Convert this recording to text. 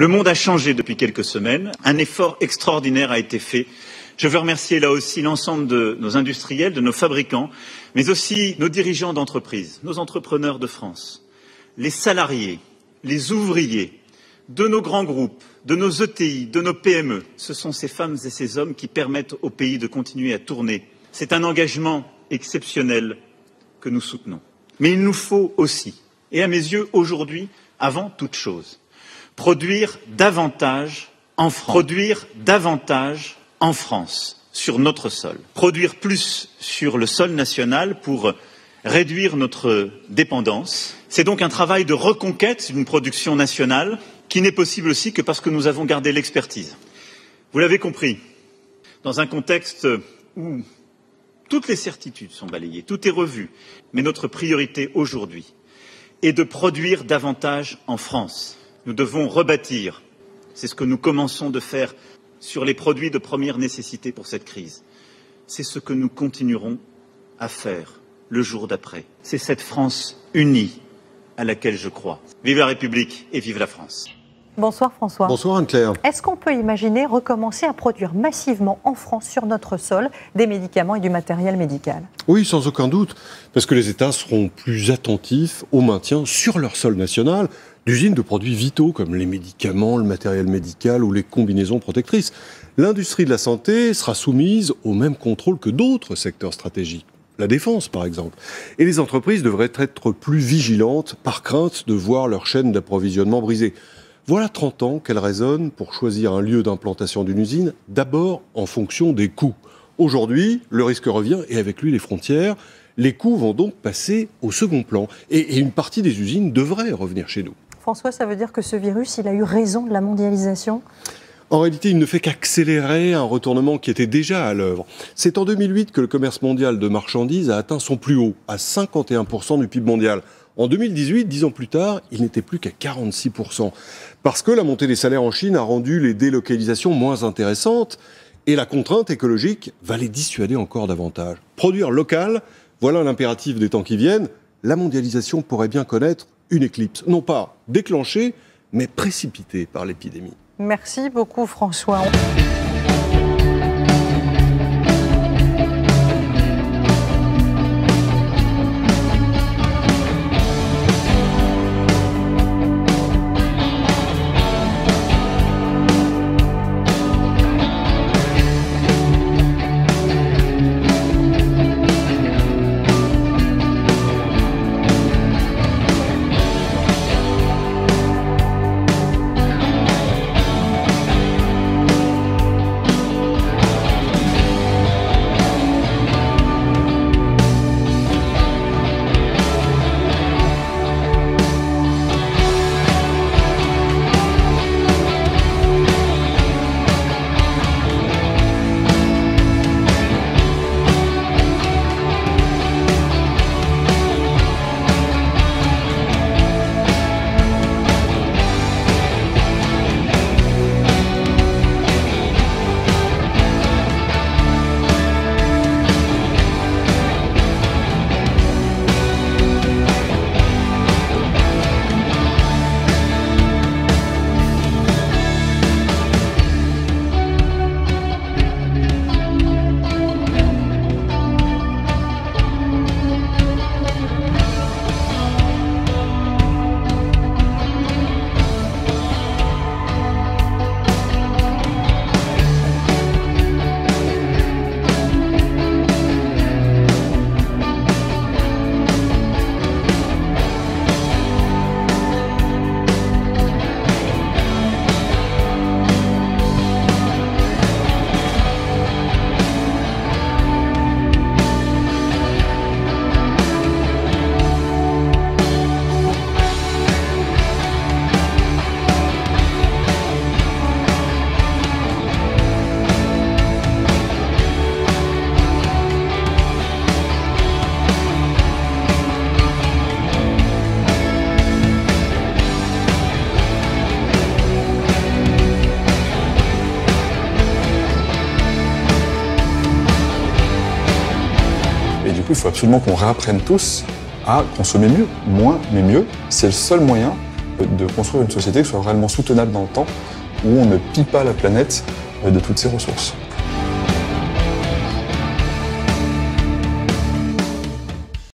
Le monde a changé depuis quelques semaines. Un effort extraordinaire a été fait. Je veux remercier là aussi l'ensemble de nos industriels, de nos fabricants, mais aussi nos dirigeants d'entreprise, nos entrepreneurs de France, les salariés, les ouvriers, de nos grands groupes, de nos ETI, de nos PME. Ce sont ces femmes et ces hommes qui permettent au pays de continuer à tourner. C'est un engagement exceptionnel que nous soutenons. Mais il nous faut aussi, et à mes yeux aujourd'hui, avant toute chose, produire davantage en France. Produire davantage en France, sur notre sol. Produire plus sur le sol national pour réduire notre dépendance. C'est donc un travail de reconquête d'une production nationale qui n'est possible aussi que parce que nous avons gardé l'expertise. Vous l'avez compris, dans un contexte où toutes les certitudes sont balayées, tout est revu, mais notre priorité aujourd'hui est de produire davantage en France. Nous devons rebâtir, c'est ce que nous commençons de faire sur les produits de première nécessité pour cette crise. C'est ce que nous continuerons à faire le jour d'après. C'est cette France unie à laquelle je crois. Vive la République et vive la France. Bonsoir François. Bonsoir Anne-Claire. Est-ce qu'on peut imaginer recommencer à produire massivement en France, sur notre sol, des médicaments et du matériel médical? Oui, sans aucun doute, parce que les États seront plus attentifs au maintien sur leur sol national d'usines de produits vitaux comme les médicaments, le matériel médical ou les combinaisons protectrices. L'industrie de la santé sera soumise au même contrôle que d'autres secteurs stratégiques. La défense, par exemple. Et les entreprises devraient être plus vigilantes par crainte de voir leur chaîne d'approvisionnement brisée. Voilà 30 ans qu'elle raisonne pour choisir un lieu d'implantation d'une usine, d'abord en fonction des coûts. Aujourd'hui, le risque revient et avec lui les frontières. Les coûts vont donc passer au second plan. Et une partie des usines devrait revenir chez nous. François, ça veut dire que ce virus, il a eu raison de la mondialisation ? En réalité, il ne fait qu'accélérer un retournement qui était déjà à l'œuvre. C'est en 2008 que le commerce mondial de marchandises a atteint son plus haut, à 51% du PIB mondial. En 2018, 10 ans plus tard, il n'était plus qu'à 46%. Parce que la montée des salaires en Chine a rendu les délocalisations moins intéressantes et la contrainte écologique va les dissuader encore davantage. Produire local, voilà l'impératif des temps qui viennent. La mondialisation pourrait bien connaître une éclipse, non pas déclenchée, mais précipitée par l'épidémie. Merci beaucoup François. coup, il faut absolument qu'on réapprenne tous à consommer mieux, moins mais mieux. C'est le seul moyen de construire une société qui soit réellement soutenable dans le temps, où on ne pille pas la planète de toutes ses ressources.